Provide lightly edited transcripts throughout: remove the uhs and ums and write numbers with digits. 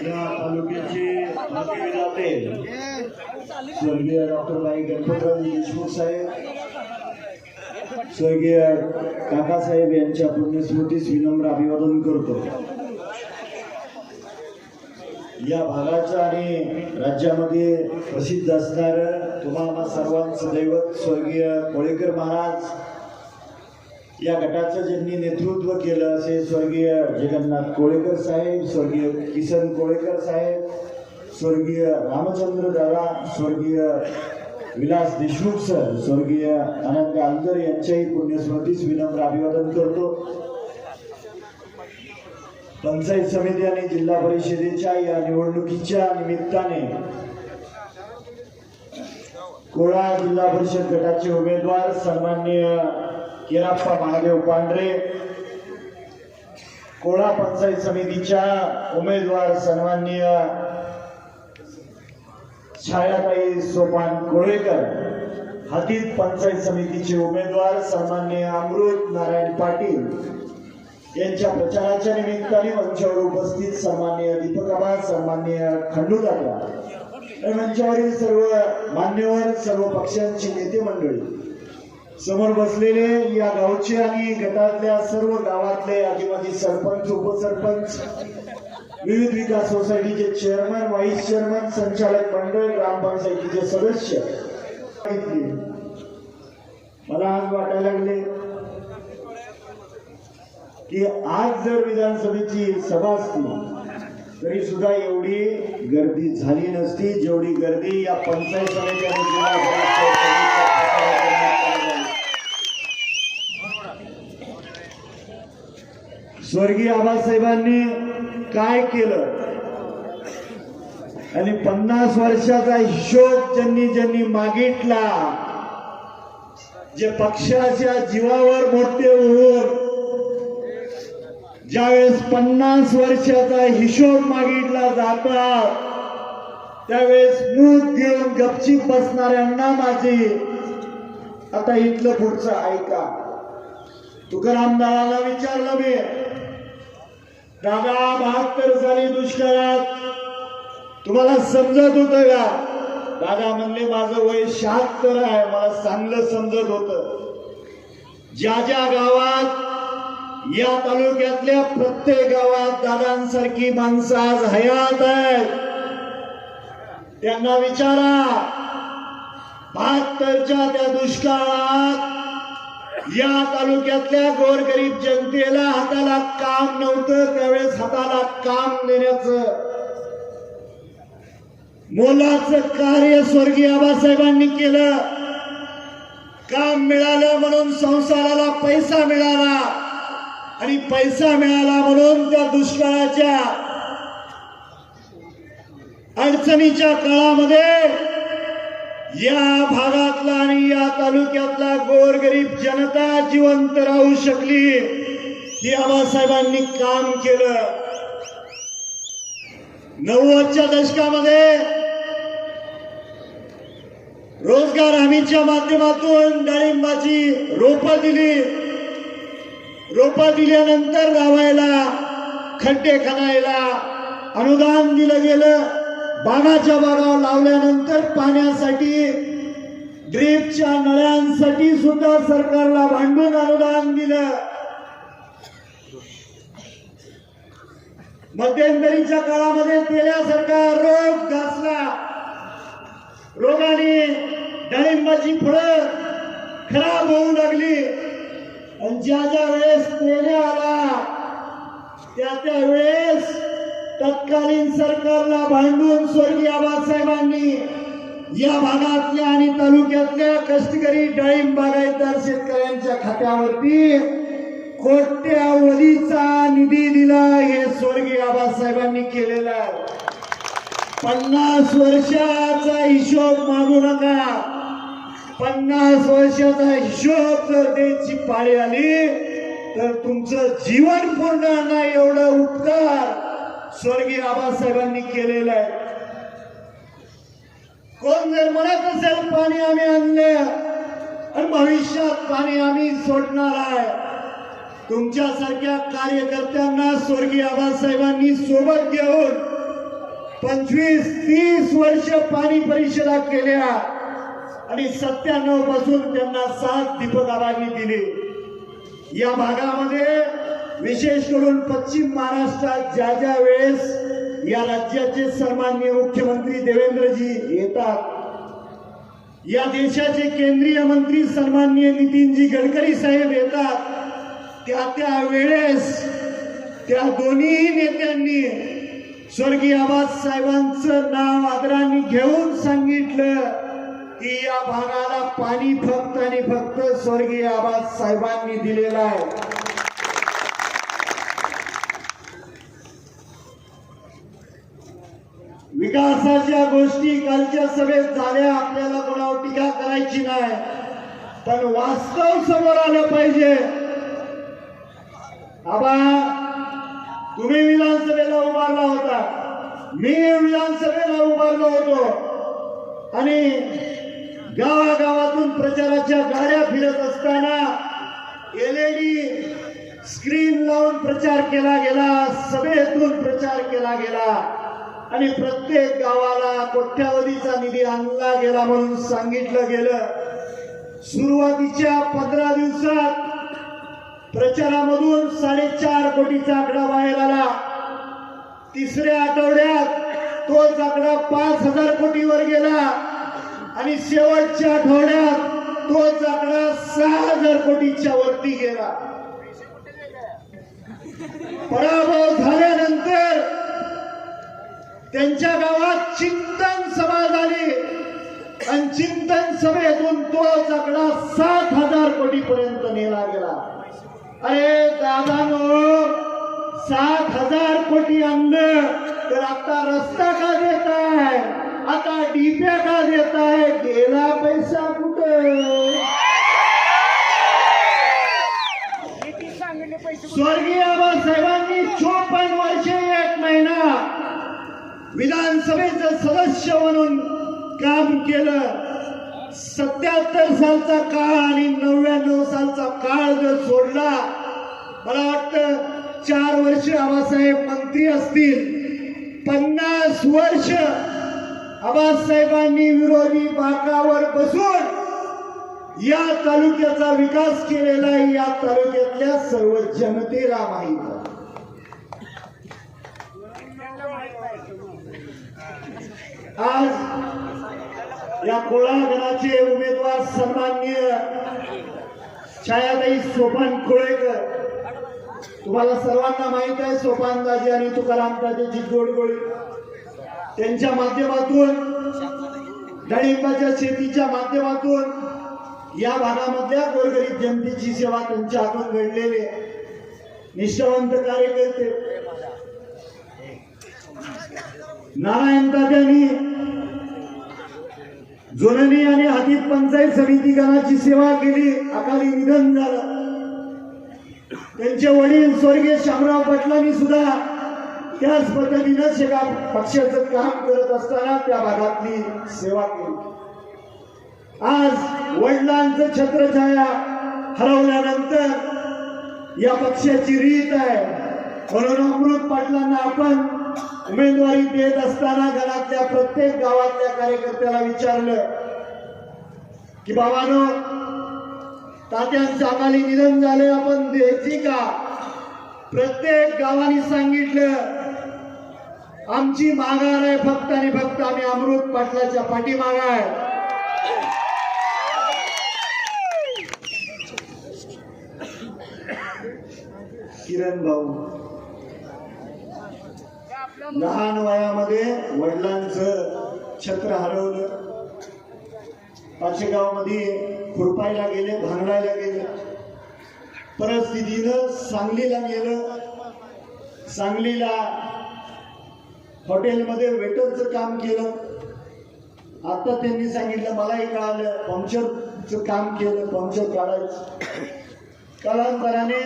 या तालुक्याचे विधाते स्वर्गीय डॉक्टर भाई गणपतराव देशमुख साहेब, स्वर्गीय काकासाहेब यांच्या पुण्यस्मृतीस विनम्र अभिवादन करतो। या भागाचा आणि राज्यामध्ये प्रसिद्ध असणार तुम्हाला सर्वांचं दैवत स्वर्गीय कोळेकर महाराज या गटाचं ज्यांनी नेतृत्व केलं असे स्वर्गीय जगन्नाथ कोळेकर साहेब, स्वर्गीय किसन कोळेकर साहेब, स्वर्गीय रामचंद्र दादा, स्वर्गीय विलास देशमुख सर, स्वर्गीय अनंत आंदर यांच्याही पुण्यस्मृतीस विनम्र अभिवादन करतो। पंचायत समिती आणि जिल्हा परिषदेच्या या निवडणुकीच्या निमित्ताने कोळा जिल्हा परिषद गटाचे उमेदवार सन्माननीय केराप्पा महादेव पांढरे, कोळा पंचायत समितीच्या उमेदवार सन्माननीय छायाताई सोपान कोळेकर, हातीत पंचायत समितीचे उमेदवार सन्माननीय अमृत नारायण पाटील यांच्या प्रचाराच्या निमित्ताने मंचावर उपस्थित सन्माननीय दीपक आबा, सन्माननीय खंडू दादा आणि मंचावरील सर्व मान्यवर, सर्व पक्षांची नेते मंडळी, समोर बसलेले या गावचे आणि गटातल्या सर्व गावातले आदिवासी सरपंच, उपसरपंच, विविध विकास सोसायटीचे चेअरमन, व्हाईस चेअरमन, संचालक मंडळ, ग्रामपंचायतीचे सदस्य, मला आज वाटायला लागले की आज जर विधानसभेची सभा असती तरी सुद्धा एवढी गर्दी झाली नसती जेवढी गर्दी या पंचायत समिती आणि जिल्हा स्वर्गीय आबासाहेबांनी काय केलं आणि 50 वर्षाचा हिशोब ज्यांनी मागितला, जे पक्षाच्या जीवावर मोठे होऊन ज्यावेळेस 50 वर्षाचा हिशोब मागितला जाता त्यावेळेस मूग घेऊन गपचीप बसणाऱ्यांना माझी आता इथलं पुढचं ऐका। तुकाराम दादाला विचारलं मी, दादा 72 साली दुष्काळात तुम्हाला समजत होतं का? दादा म्हणले माझं वय 76 आहे, मला चांगलं समजत होतं। ज्या ज्या गावात, या तालुक्यातल्या प्रत्येक गावात दादांसारखी माणसं आज हयात आहेत, त्यांना विचारा 72च्या त्या दुष्काळात या तालुक्यातल्या गोरगरीब जनतेला हाताला काम नव्हतं, त्यावेळेस हाताला काम देण्याचं मोलाचं कार्य स्वर्गीय आबासाहेबांनी केलं। काम मिळालं म्हणून संसाराला पैसा मिळाला आणि पैसा मिळाला म्हणून त्या दुष्काळाच्या अडचणीच्या काळामध्ये या भागातला आणि या तालुक्यातला गोरगरीब जनता जिवंत राहू शकली, ही आबासाहेबांनी काम केलं। 90च्या दशकामध्ये रोजगार हमीच्या माध्यमातून डाळिंबाची रोपं दिली, रोपं दिल्यानंतर लावायला, खड्डे खणायला अनुदान दिलं गेलं। बागाच्या बागा लावल्यानंतर पाण्यासाठी, ड्रीपच्या नळ्यांसाठी सुद्धा सरकारला भांडून अनुदान दिलं। मध्यंतरीच्या काळामध्ये तेल्यासारखा रोग घासला, रोगाने डाळिंबाची फळं खराब होऊ लागली आणि ज्या ज्या वेळेस तेल्या आला त्या वेळेस तत्कालीन सरकारला भांडून स्वर्गीय आबासाहेबांनी या भागातल्या आणि तालुक्यातल्या कष्टकरी डाळिंब बागायतदार शेतकऱ्यांच्या खात्यावरती कोट्यावधीचा निधी दिला। हे स्वर्गीय आबासाहेबांनी केलेला 50 वर्षाचा हिशोब मागू नका। 50 वर्षाचा हिशोब जर द्यायची पाळी आली तर तुमचं जीवन पूर्ण नाही एवढं उपकार स्वर्गीय आबासाहेबांनी केलेलं आहे। कोण जर म्हणत असेल पाणी आम्ही आणले आणि भविष्यात पाणी आम्ही सोडणार आहे तुमच्यासारख्या कार्यकर्त्यांना स्वर्गीय आबासाहेबांनी सोबत घेऊन 25-30 वर्ष पाणी परिषदा केल्या आणि 97 पासून त्यांना 7 दीपक आबांनी दिले. या भागामध्ये विशेष करून पश्चिम महाराष्ट्रात ज्या ज्या वेळेस या राज्याचे सन्माननीय मुख्यमंत्री देवेंद्रजी येतात, या देशाचे केंद्रीय मंत्री सन्माननीय नितीनजी गडकरी साहेब येतात, त्या वेळेस त्या दोन्ही नेत्यांनी स्वर्गीय आबासाहेबांचं नाव आदराने घेऊन सांगितलं की या भागाला पाणी फक्त आणि फक्त स्वर्गीय आबासाहेबांनी दिलेलं आहे. विकासाच्या गोष्टी कालच्या सभेत झाल्या, आपल्याला कोणावर टीका करायची नाही, पण वास्तव समोर आलं पाहिजे. आबा, तुम्ही विधानसभेला उभारला होता, मी विधानसभेला उभारलो होतो आणि गावागावातून प्रचाराच्या गाड्या फिरत असताना LED स्क्रीन लावून प्रचार केला गेला, सभेतून प्रचार केला गेला आणि प्रत्येक गावाला कोट्यावधीचा निधी आणला गेला म्हणून सांगितलं गेलं. सुरुवातीच्या 15 दिवसात प्रचारामधून 4.5 कोटीचा आकडा बाहेर आला. तिसऱ्या आठवड्यात तोच आकडा 5,000 कोटीवर गेला आणि शेवटच्या आठवड्यात तोच आकडा 6,000 कोटीच्या वरती गेला. पराभव झाल्यानंतर त्यांच्या गावात चिंतन सभा झाली आणि चिंतन सभेतून तोच आकडा 7,000 कोटीपर्यंत नेला गेला. अरे दादानो, 7,000 कोटी आणलं तर आता रस्ता का देताय, आता डीप्या का देताय, गेला पैसा कुठं? स्वर्गीय आबासाहेबांनी 54 वर्षे 1 महिना विधानसभेचं सदस्य म्हणून काम केलं. 77 सालचा काळ आणि 99 सालचा काळ जर सोडला, मला वाटतं 4 वर्ष आबासाहेब मंत्री असतील, 50 वर्ष आबासाहेबांनी विरोधी बाकावर बसून या तालुक्याचा विकास केलेला आहे. या तालुक्यातल्या सर्व जनतेला माहित आहे. आज या कोळागडाचे उमेदवार सन्माननीय छायाताई सोपान कोळेकर, तुम्हाला सर्वांना माहित आहे सोपानदाजी आणि तुकारामदाजीची जोडगोळी, त्यांच्या माध्यमातून डाळिंबाच्या शेतीच्या माध्यमातून या भागामधल्या गोरगरीब जनतेची सेवा त्यांच्या हातून घडलेले निष्ठावंत कार्यकर्ते. नारायण दादांनी जोडणी आणि हातीत पंचायत समिती गणाची सेवा केली, अकाली निधन झालं. त्यांचे वडील स्वर्गीय शामराव पाटलांनी सुद्धा त्याच पद्धतीनं सेवा पक्षाचं काम करत असताना त्या भागातली सेवा केली. आज वडिलांचं छत्रछाया हरवल्यानंतर या पक्षाची रीत आहे म्हणून अमृत पाटलांना आपण उमेदवारी देत असताना गणातल्या प्रत्येक गावातल्या कार्यकर्त्याला विचारलं की बाबांनो, तात्यांचं अकाली निधन झाले, आपण द्यायची का? प्रत्येक गावाने सांगितलं आमची माघार आहे फक्त आणि फक्त आम्ही अमृत पाटलाच्या पाठीमागे आहे. किरण भाऊ लहान वयामध्ये वडिलांचं छत्र हरवलं, पाचेगावमध्ये खुरपायला गेले, भांगडायला गेले. परिस्थितीनं सांगलीला गेलं. सांगलीला हॉटेलमध्ये वेटरचं काम केलं. आता त्यांनी सांगितलं, मलाही कळालं, पंक्चरचं काम केलं, पंक्चर काढायचं. कालांतराने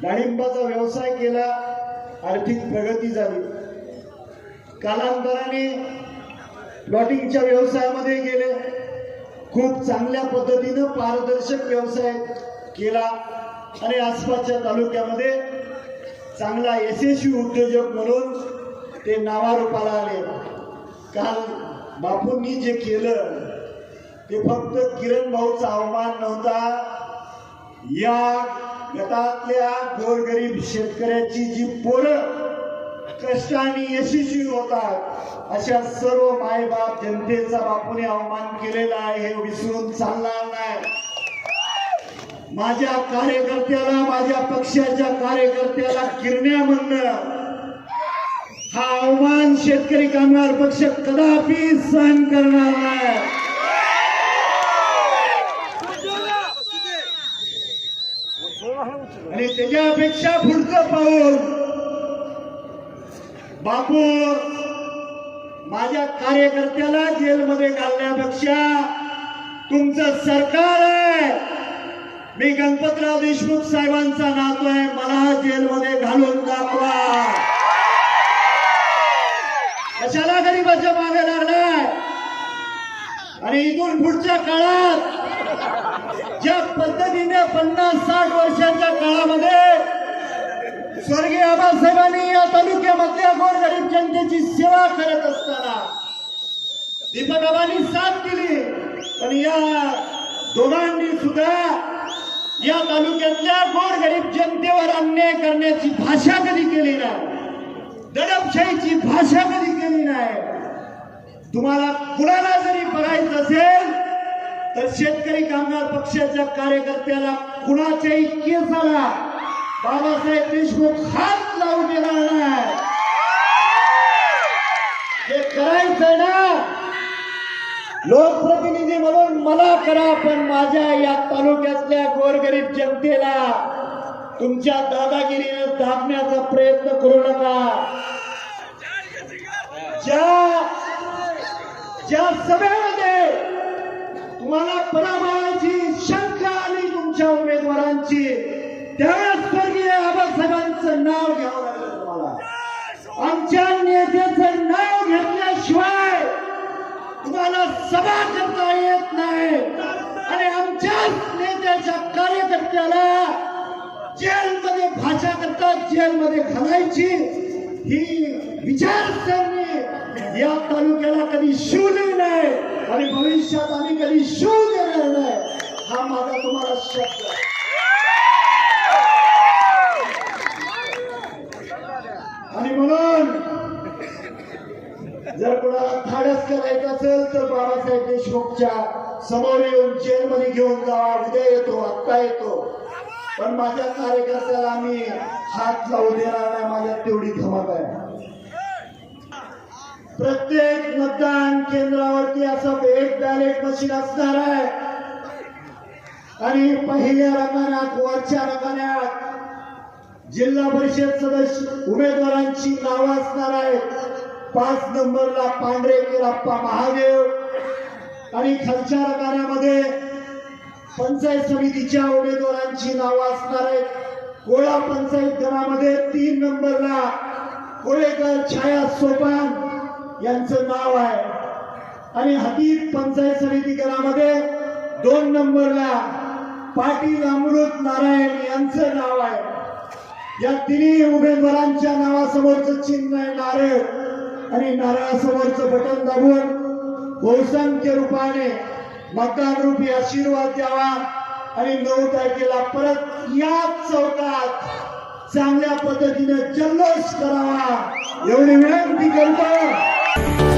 डाळिंबाचा व्यवसाय केला, आर्थिक प्रगती झाली. कालांतराने प्लॉटिंगच्या व्यवसायामध्ये गेले, खूप चांगल्या पद्धतीनं पारदर्शक व्यवसाय केला. आणि आसपासच्या तालुक्यामध्ये चांगला यशस्वी उद्योजक म्हणून ते नावारूपाला आले। काल बापूंनी जे केलं ते फक्त किरण भाऊचा अवमान नव्हता, या गटातल्या गोरगरीब शेतकऱ्याची जी पोरं कष्टाने यशस्वी होतात अशा सर्व मायबाप जनतेचा बापूने अवमान केलेला आहे, हे विसरून चालणार नाही। माझ्या कार्यकर्त्याला, माझ्या पक्षाच्या कार्यकर्त्याला किरण्या म्हणणं हा अवमान शेतकरी कामगार पक्ष कदापि सहन करणार नाही। आणि त्याच्यापेक्षा पुढचं पाऊल बापू माझ्या कार्यकर्त्याला जेलमध्ये घालण्यापेक्षा तुमचं सरकार आहे, मी गणपतराव देशमुख साहेबांचा नातू आहे, मला जेलमध्ये घालून दाखवा। कशाला गरीबाच्या मागे लागलाय? आणि इथून पुढच्या काळात ज्या पद्धतीने 50-60 वर्षाच्या काळामध्ये स्वर्गीय आबासाहेबांनी या तालुक्यामधल्या गोरगरीब जनतेची सेवा करत असताना दीपक आबांनी साथ दिली, पण या दोघांनी सुद्धा या तालुक्यातल्या गोरगरीब जनतेवर अन्याय करण्याची भाषा कधी केली नाही, दडपशाहीची भाषा कधी केली नाही। तुम्हाला कुणाला जरी बघायचं असेल तर शेतकरी कामगार पक्षाच्या कार्यकर्त्याला कुणाच्याही केसाला बाबासाहेब देशमुख हात लावू देणार नाही। हे करायचं ना लोकप्रतिनिधी म्हणून मला करा, पण माझ्या या तालुक्यातल्या गोरगरीब जनतेला तुमच्या दादागिरीने दाबण्याचा प्रयत्न करू नका। ज्या सभेमध्ये तुम्हाला पराभवाची शंका आली तुमच्या उमेदवारांची, त्यावेळेस स्वर्गीय आबासाहेबांचं नाव घ्यावं लागलं तुम्हाला। आमच्या नेत्याचं नाव घेतल्याशिवाय तुम्हाला सभा करता येत नाही, आणि आमच्या नेत्याच्या कार्यकर्त्याला जेलमध्ये भाषा करता जेलमध्ये घालायची ही विचारसरणी या तालुक्याला कधी शिवली नाही, आणि भविष्यात आम्ही कधी शिवू देणार नाही, हा माझा तुम्हाला शब्द आहे। आणि म्हणून जर कोणाला धाडस करायचं असेल तर बाबासाहेब देशमुखच्या समोर येऊन जेलमध्ये घेऊन जावा, उद्या येतो, आत्ता येतो, पण माझ्या कार्यकर्त्याला आम्ही हात लावू देणार नाही, माझ्यात तेवढी धमक आहे। प्रत्येक मतदान केंद्रावरती असं एक बॅलेट मशीन असणार आहे, आणि पहिल्या रकान्यात, वरच्या रकान्यात जिल्हा परिषद सदस्य उमेदवारांची नावं असणार आहेत। 5 नंबरला पांढरे किराप्पा महादेव, आणि खालच्या रकान्यामध्ये पंचायत समितीच्या उमेदवारांची नावं असणार आहेत। कोळा पंचायत गणामध्ये 3 नंबरला कोळेकर छाया सोपान यांचं नाव आहे, आणि हदीद पंचायत समिती गणामध्ये 2 नंबरला पाटील अमृत नारायण यांचं नाव आहे। या तिन्ही उमेदवारांच्या नावासमोरचं चिन्ह आहे नारळ, आणि नारळासमोरचं बटन दाबून बहुसंख्य रूपाने मतदान रूपी आशीर्वाद द्यावा, आणि 9 तारखेला परत याच चौकात चांगल्या पद्धतीने जल्लोष करावा, एवढी विनंती करतो।